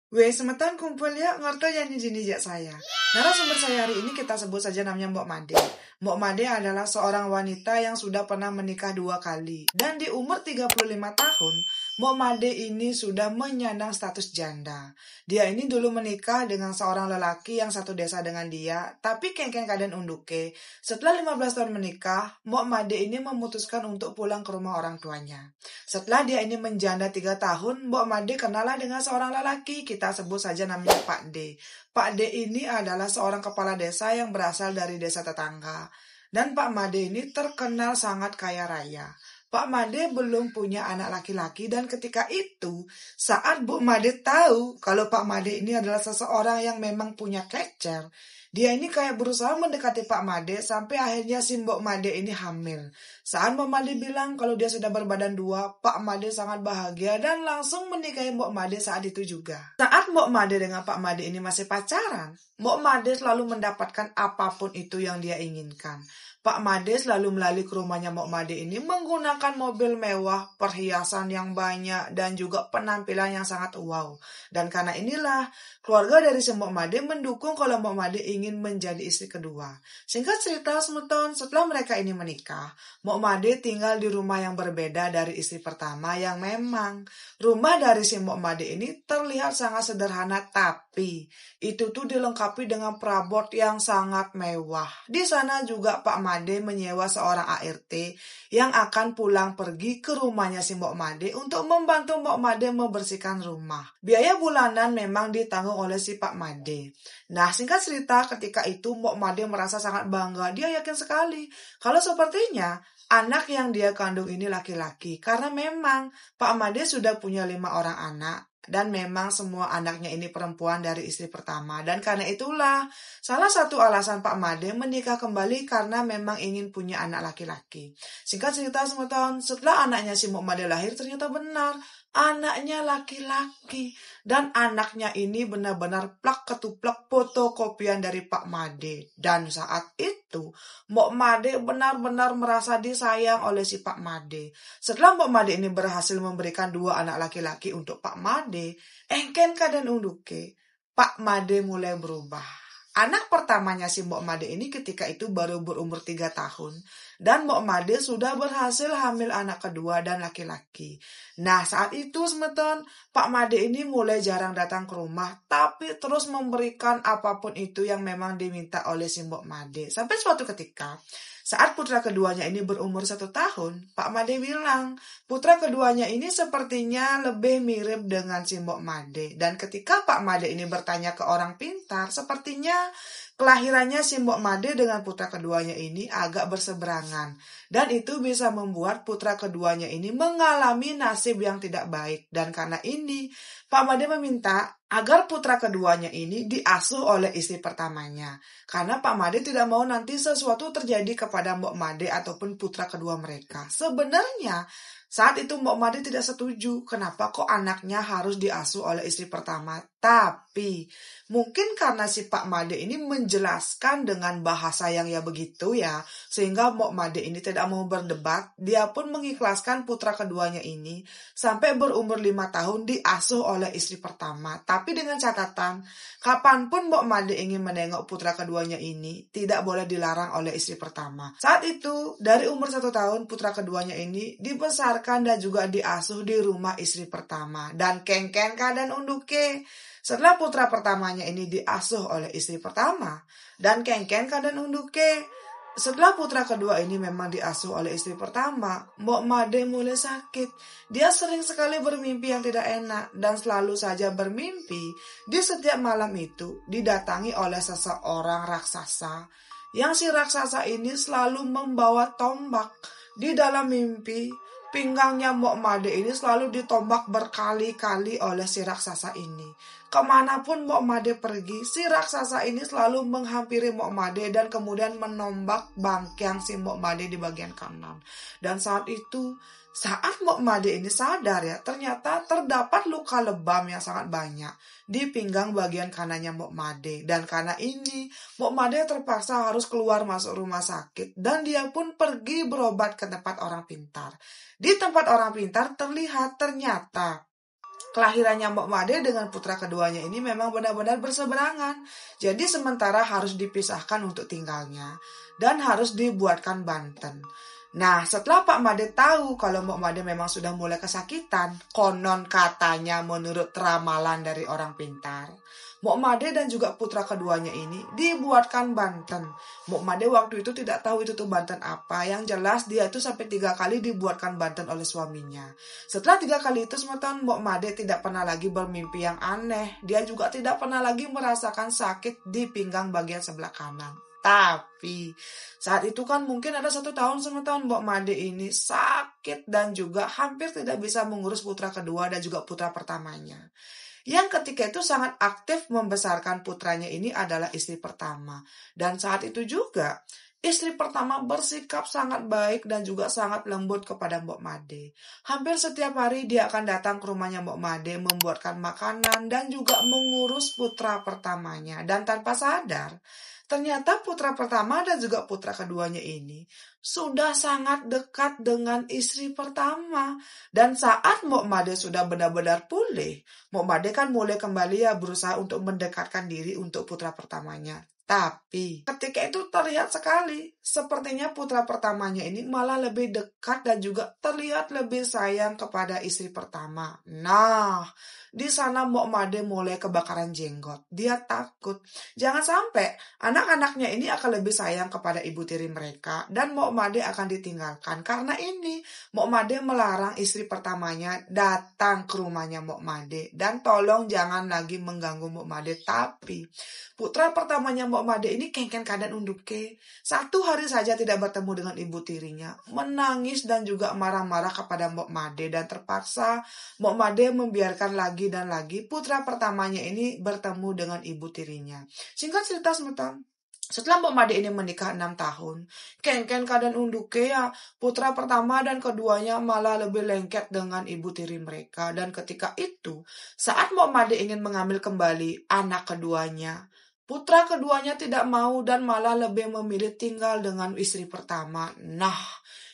Weh, semeton kumpul ya, ngerti janji-janji jak saya. Narasumber saya hari ini kita sebut saja namanya Mbok Made. Mbok Made adalah seorang wanita yang sudah pernah menikah 2 kali. Dan di umur 35 tahun, Mbok Made ini sudah menyandang status janda. Dia ini dulu menikah dengan seorang lelaki yang satu desa dengan dia, tapi kengkeng keadaan unduke. Setelah 15 tahun menikah, Mbok Made ini memutuskan untuk pulang ke rumah orang tuanya. Setelah dia ini menjanda 3 tahun, Mbok Made kenalah dengan seorang lelaki, kita sebut saja namanya Pak D. Pak D ini adalah seorang kepala desa yang berasal dari desa tetangga. Dan Pak Made ini terkenal sangat kaya raya. Pak Made belum punya anak laki-laki dan ketika itu saat Bu Made tahu kalau Pak Made ini adalah seseorang yang memang punya kecer, dia ini kayak berusaha mendekati Pak Made sampai akhirnya si Mbok Made ini hamil. Saat Mbok Made bilang kalau dia sudah berbadan 2, Pak Made sangat bahagia dan langsung menikahi Mbok Made saat itu juga. Saat Mbok Made dengan Pak Made ini masih pacaran, Mbok Made selalu mendapatkan apapun itu yang dia inginkan. Pak Made selalu melalui ke rumahnya Mbok Made ini menggunakan mobil mewah, perhiasan yang banyak, dan juga penampilan yang sangat wow. Dan karena inilah, keluarga dari si Mbok Made mendukung kalau Mbok Made ingin menjadi istri kedua. Singkat cerita, semeton, setelah mereka ini menikah, Mbok Made tinggal di rumah yang berbeda dari istri pertama yang memang rumah dari si Mbok Made ini terlihat sangat sederhana, tapi itu tuh dilengkapi dengan perabot yang sangat mewah. Di sana juga Pak Made menyewa seorang ART yang akan pulang pergi ke rumahnya si Mbok Made untuk membantu Mbok Made membersihkan rumah. Biaya bulanan memang ditanggung oleh si Pak Made. Nah, singkat cerita ketika itu Mbok Made merasa sangat bangga. Dia yakin sekali kalau sepertinya anak yang dia kandung ini laki-laki. Karena memang Pak Made sudah punya 5 orang anak. Dan memang semua anaknya ini perempuan dari istri pertama. Dan karena itulah salah satu alasan Pak Made menikah kembali karena memang ingin punya anak laki-laki. Singkat cerita semeton, setelah anaknya si Mbok Made lahir ternyata benar. Anaknya laki-laki. Dan anaknya ini benar-benar plak ketuplak fotokopian dari Pak Made. Dan saat itu Mbok Made benar-benar merasa disayang oleh si Pak Made. Setelah Mbok Made ini berhasil memberikan 2 anak laki-laki untuk Pak Made, engken kadan unduke, Pak Made mulai berubah. Anak pertamanya si Mbok Made ini ketika itu baru berumur 3 tahun. Dan Mbok Made sudah berhasil hamil anak kedua dan laki-laki. Nah saat itu semeton, Pak Made ini mulai jarang datang ke rumah. Tapi terus memberikan apapun itu yang memang diminta oleh si Mbok Made. Sampai suatu ketika, saat putra keduanya ini berumur 1 tahun, Pak Made bilang, putra keduanya ini sepertinya lebih mirip dengan si Mbok Made. Dan ketika Pak Made ini bertanya ke orang pintar, sepertinya kelahirannya si Mbok Made dengan putra keduanya ini agak berseberangan. Dan itu bisa membuat putra keduanya ini mengalami nasib yang tidak baik. Dan karena ini, Pak Made meminta agar putra keduanya ini diasuh oleh istri pertamanya. Karena Pak Made tidak mau nanti sesuatu terjadi kepada Mbok Made ataupun putra kedua mereka. Sebenarnya saat itu Mbok Made tidak setuju kenapa kok anaknya harus diasuh oleh istri pertama. Tapi mungkin karena si Pak Made ini menjelaskan dengan bahasa yang ya begitu ya. Sehingga Mbok Made ini tidak mau berdebat. Dia pun mengikhlaskan putra keduanya ini sampai berumur 5 tahun diasuh oleh istri pertama. Tapi dengan catatan, kapanpun Mbok Made ingin menengok putra keduanya ini, tidak boleh dilarang oleh istri pertama. Saat itu, dari umur 1 tahun, putra keduanya ini dibesarkan dan juga diasuh di rumah istri pertama. Dan kengken kadan unduke. Setelah putra pertamanya ini diasuh oleh istri pertama, dan kengken kadan unduke. Setelah putra kedua ini memang diasuh oleh istri pertama, Mbok Made mulai sakit. Dia sering sekali bermimpi yang tidak enak dan selalu saja bermimpi di setiap malam itu didatangi oleh seseorang raksasa. Yang si raksasa ini selalu membawa tombak. Di dalam mimpi, pinggangnya Mbok Made ini selalu ditombak berkali-kali oleh si raksasa ini. Kemanapun Mbok Made pergi, si raksasa ini selalu menghampiri Mbok Made dan kemudian menombak bangkang si Mbok Made di bagian kanan. Dan saat itu, saat Mbok Made ini sadar ya, ternyata terdapat luka lebam yang sangat banyak di pinggang bagian kanannya Mbok Made. Dan karena ini, Mbok Made terpaksa harus keluar masuk rumah sakit dan dia pun pergi berobat ke tempat orang pintar. Di tempat orang pintar terlihat ternyata Kelahirannya Mbok Made dengan putra keduanya ini memang benar-benar berseberangan. Jadi sementara harus dipisahkan untuk tinggalnya dan harus dibuatkan banten. Nah, setelah Pak Made tahu kalau Mbok Made memang sudah mulai kesakitan, konon katanya menurut ramalan dari orang pintar, Mbok Made dan juga putra keduanya ini dibuatkan banten. Mbok Made waktu itu tidak tahu itu tuh banten apa. Yang jelas dia itu sampai 3 kali dibuatkan banten oleh suaminya. Setelah 3 kali itu semeton, Mbok Made tidak pernah lagi bermimpi yang aneh. Dia juga tidak pernah lagi merasakan sakit di pinggang bagian sebelah kanan. Tapi saat itu kan mungkin ada 1 tahun semeton Mbok Made ini sakit dan juga hampir tidak bisa mengurus putra kedua dan juga putra pertamanya. Yang ketika itu sangat aktif membesarkan putranya ini adalah istri pertama. Dan saat itu juga istri pertama bersikap sangat baik dan juga sangat lembut kepada Mbok Made. Hampir setiap hari dia akan datang ke rumahnya Mbok Made, membuatkan makanan dan juga mengurus putra pertamanya. Dan tanpa sadar, ternyata putra pertama dan juga putra keduanya ini sudah sangat dekat dengan istri pertama. Dan saat Mbok Made sudah benar-benar pulih, Mbok Made kan mulai kembali ya berusaha untuk mendekatkan diri untuk putra pertamanya. Tapi ketika itu terlihat sekali, sepertinya putra pertamanya ini malah lebih dekat dan juga terlihat lebih sayang kepada istri pertama. Nah, di sana Mbok Made mulai kebakaran jenggot. Dia takut jangan sampai anak-anaknya ini akan lebih sayang kepada ibu tiri mereka dan Mbok Made akan ditinggalkan. Karena ini Mbok Made melarang istri pertamanya datang ke rumahnya Mbok Made dan tolong jangan lagi mengganggu Mbok Made. Tapi putra pertamanya Mbok Made ini kengken keadaan unduke. 1 hari saja tidak bertemu dengan ibu tirinya. Menangis dan juga marah-marah kepada Mbok Made. Dan terpaksa Mbok Made membiarkan lagi dan lagi putra pertamanya ini bertemu dengan ibu tirinya. Singkat cerita semeton, setelah Mbok Made ini menikah 6 tahun, kengken keadaan unduke ya, putra pertama dan keduanya malah lebih lengket dengan ibu tiri mereka. Dan ketika itu, saat Mbok Made ingin mengambil kembali anak keduanya, putra keduanya tidak mau dan malah lebih memilih tinggal dengan istri pertama. Nah,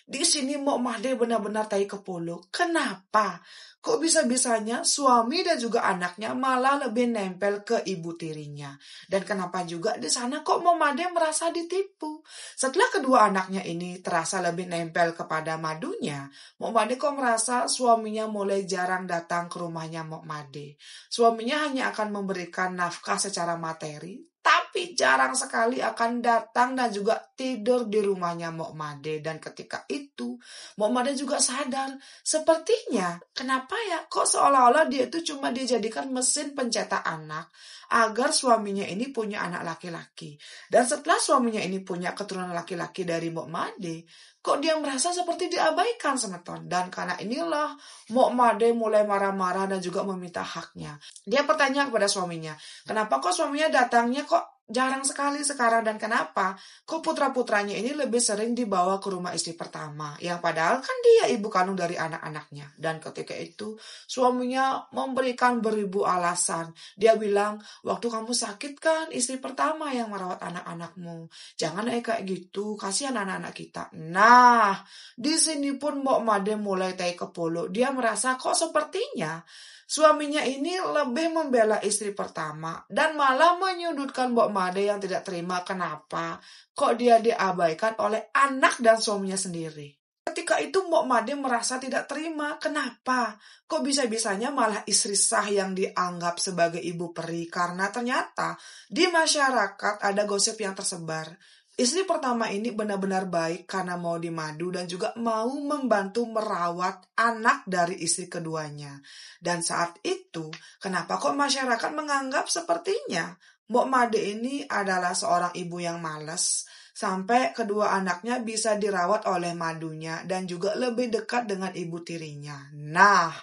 di sini Mbok Made benar-benar tai kepolo. Kenapa? Kok bisa-bisanya suami dan juga anaknya malah lebih nempel ke ibu tirinya? Dan kenapa juga di sana kok Mbok Made merasa ditipu? Setelah kedua anaknya ini terasa lebih nempel kepada madunya, Mbok Made kok merasa suaminya mulai jarang datang ke rumahnya Mbok Made. Suaminya hanya akan memberikan nafkah secara materi, tapi jarang sekali akan datang dan juga tidur di rumahnya Mbok Made. Dan ketika itu, Mbok Made juga sadar, sepertinya kenapa ya kok seolah-olah dia itu cuma dijadikan mesin pencetak anak agar suaminya ini punya anak laki-laki. Dan setelah suaminya ini punya keturunan laki-laki dari Mbok Made, kok dia merasa seperti diabaikan semeton. Dan karena inilah Mbok Made mulai marah-marah dan juga meminta haknya. Dia bertanya kepada suaminya, kenapa kok suaminya datangnya kok jarang sekali sekarang dan kenapa kok putra-putranya ini lebih sering dibawa ke rumah istri pertama yang padahal kan dia ibu kandung dari anak-anaknya. Dan ketika itu suaminya memberikan beribu alasan. Dia bilang, waktu kamu sakit kan istri pertama yang merawat anak-anakmu, jangan kayak gitu, kasihan anak-anak kita. Nah, di sini pun Mbok Made mulai tai kepolo. Dia merasa kok sepertinya suaminya ini lebih membela istri pertama dan malah menyudutkan Mbok Made yang tidak terima kenapa kok dia diabaikan oleh anak dan suaminya sendiri. Ketika itu Mbok Made merasa tidak terima. Kenapa? Kok bisa-bisanya malah istri sah yang dianggap sebagai ibu peri? Karena ternyata di masyarakat ada gosip yang tersebar. Istri pertama ini benar-benar baik karena mau dimadu dan juga mau membantu merawat anak dari istri keduanya. Dan saat itu, kenapa kok masyarakat menganggap sepertinya Mbok Made ini adalah seorang ibu yang malas, sampai kedua anaknya bisa dirawat oleh madunya dan juga lebih dekat dengan ibu tirinya. Nah,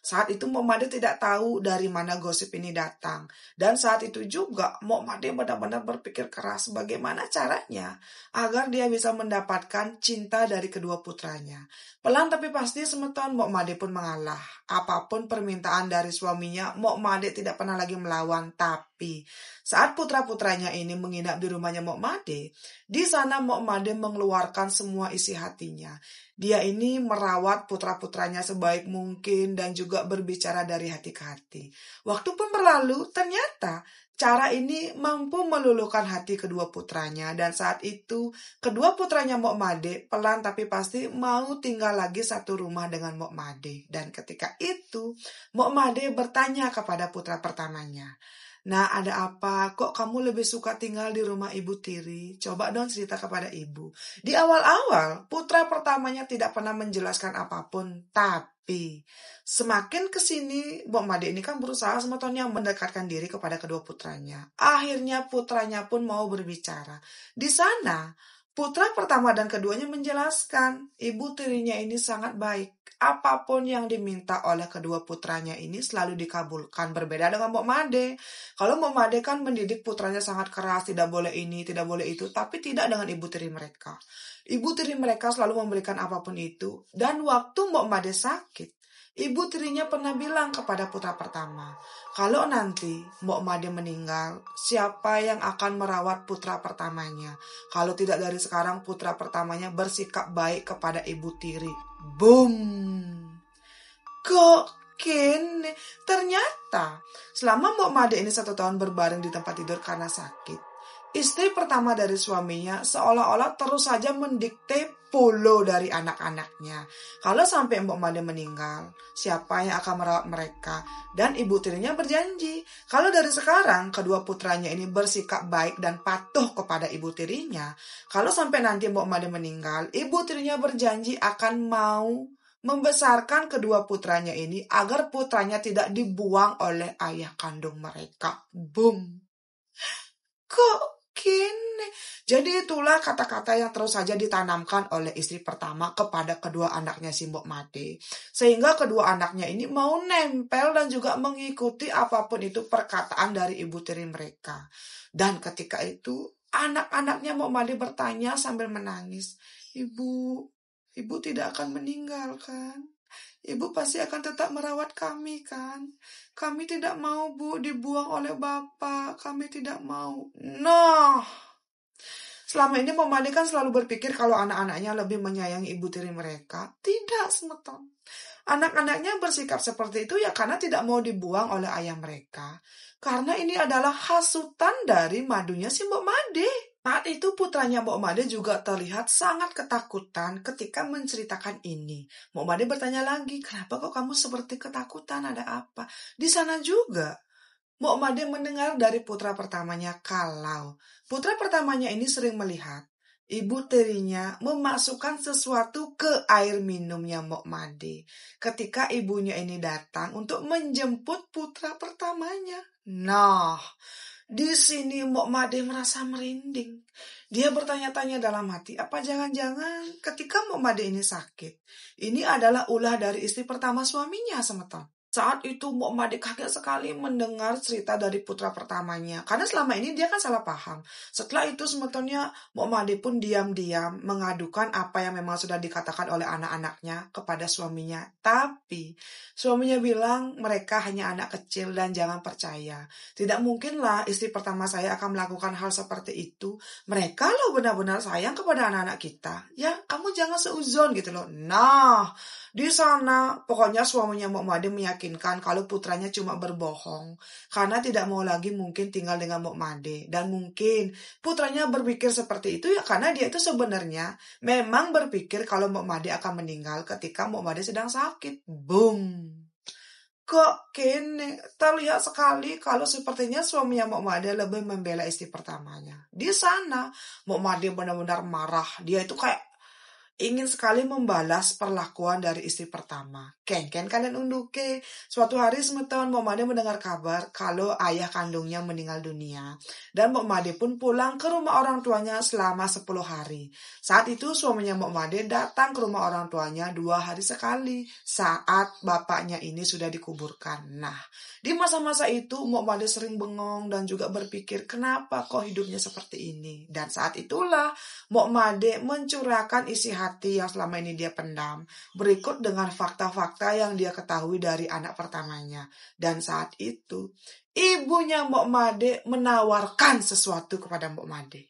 saat itu Mbok Made tidak tahu dari mana gosip ini datang. Dan saat itu juga Mbok Made benar-benar berpikir keras bagaimana caranya agar dia bisa mendapatkan cinta dari kedua putranya. Pelan tapi pasti semeton Mbok Made pun mengalah. Apapun permintaan dari suaminya, Mbok Made tidak pernah lagi melawan. Tapi saat putra-putranya ini menginap di rumahnya Mbok Made, di sana Mbok Made mengeluarkan semua isi hatinya. Dia ini merawat putra-putranya sebaik mungkin dan juga berbicara dari hati ke hati. Waktu pun berlalu, ternyata cara ini mampu meluluhkan hati kedua putranya. Dan saat itu, kedua putranya Mok Made pelan tapi pasti mau tinggal lagi satu rumah dengan Mok Made. Dan ketika itu, Mok Made bertanya kepada putra pertamanya, "Nah, ada apa? Kok kamu lebih suka tinggal di rumah Ibu Tiri? Coba dong cerita kepada ibu." Di awal-awal, putra pertamanya tidak pernah menjelaskan apapun. Tapi, semakin kesini, Mbok Made ini kan berusaha sebetulnya mendekatkan diri kepada kedua putranya. Akhirnya putranya pun mau berbicara. Di sana, putra pertama dan keduanya menjelaskan, ibu tirinya ini sangat baik. Apapun yang diminta oleh kedua putranya ini selalu dikabulkan. Berbeda dengan Mbok Made. Kalau Mbok Made kan mendidik putranya sangat keras, tidak boleh ini, tidak boleh itu, tapi tidak dengan ibu tiri mereka. Ibu tiri mereka selalu memberikan apapun itu. Dan waktu Mbok Made sakit, ibu tirinya pernah bilang kepada putra pertama, kalau nanti Mbok Made meninggal, siapa yang akan merawat putra pertamanya? Kalau tidak dari sekarang, putra pertamanya bersikap baik kepada ibu tiri. Boom! Kok kene? Ternyata selama Mbok Made ini 1 tahun berbaring di tempat tidur karena sakit, istri pertama dari suaminya seolah-olah terus saja mendikte polo dari anak-anaknya. Kalau sampai Mbok Made meninggal, siapa yang akan merawat mereka? Dan ibu tirinya berjanji, kalau dari sekarang kedua putranya ini bersikap baik dan patuh kepada ibu tirinya, kalau sampai nanti Mbok Made meninggal, ibu tirinya berjanji akan mau membesarkan kedua putranya ini agar putranya tidak dibuang oleh ayah kandung mereka. Boom. Kok gini? Jadi itulah kata-kata yang terus saja ditanamkan oleh istri pertama kepada kedua anaknya si Mbok Made. Sehingga kedua anaknya ini mau nempel dan juga mengikuti apapun itu perkataan dari ibu tiri mereka. Dan ketika itu anak-anaknya Mbok Made bertanya sambil menangis, Ibu tidak akan meninggal kan? Ibu pasti akan tetap merawat kami kan? Kami tidak mau, Bu, dibuang oleh Bapak. Kami tidak mau. Nah, selama ini Mbok Made kan selalu berpikir kalau anak-anaknya lebih menyayangi ibu tiri mereka. Tidak, semeton. Anak-anaknya bersikap seperti itu ya karena tidak mau dibuang oleh ayah mereka. Karena ini adalah hasutan dari madunya si Mbok Made. Saat itu putranya Mbok Made juga terlihat sangat ketakutan ketika menceritakan ini. Mbok Made bertanya lagi, kenapa kok kamu seperti ketakutan, ada apa? Di sana juga, Mbok Made mendengar dari putra pertamanya kalau putra pertamanya ini sering melihat ibu tirinya memasukkan sesuatu ke air minumnya Mbok Made ketika ibunya ini datang untuk menjemput putra pertamanya. Nah, di sini Mbok Made merasa merinding. Dia bertanya-tanya dalam hati, apa jangan-jangan ketika Mbok Made ini sakit, ini adalah ulah dari istri pertama suaminya, semeton. Saat itu Mbok Made kaget sekali mendengar cerita dari putra pertamanya. Karena selama ini dia kan salah paham. Setelah itu sebetulnya Mbok Made pun diam-diam mengadukan apa yang memang sudah dikatakan oleh anak-anaknya kepada suaminya. Tapi suaminya bilang mereka hanya anak kecil dan jangan percaya. Tidak mungkinlah istri pertama saya akan melakukan hal seperti itu. Mereka loh benar-benar sayang kepada anak-anak kita. Ya kamu jangan seuzon gitu loh. Nah, di sana pokoknya suaminya Mbok Made meyakinkan kalau putranya cuma berbohong karena tidak mau lagi mungkin tinggal dengan Mbok Made. Dan mungkin putranya berpikir seperti itu ya karena dia itu sebenarnya memang berpikir kalau Mbok Made akan meninggal ketika Mbok Made sedang sakit. Boom. Kok kene terlihat sekali kalau sepertinya suaminya Mbok Made lebih membela istri pertamanya. Di sana Mbok Made benar-benar marah. Dia itu kayak ingin sekali membalas perlakuan dari istri pertama. Ken kalian unduke. Suatu hari semeton Mbok Made mendengar kabar kalau ayah kandungnya meninggal dunia. Dan Mbok Made pun pulang ke rumah orang tuanya selama 10 hari. Saat itu suaminya Mbok Made datang ke rumah orang tuanya 2 hari sekali. Saat bapaknya ini sudah dikuburkan. Nah, di masa-masa itu Mbok Made sering bengong dan juga berpikir kenapa kok hidupnya seperti ini. Dan saat itulah Mbok Made mencurahkan isi hati yang selama ini dia pendam. Berikut dengan fakta-fakta yang dia ketahui dari anak pertamanya. Dan saat itu, ibunya Mbok Made menawarkan sesuatu kepada Mbok Made.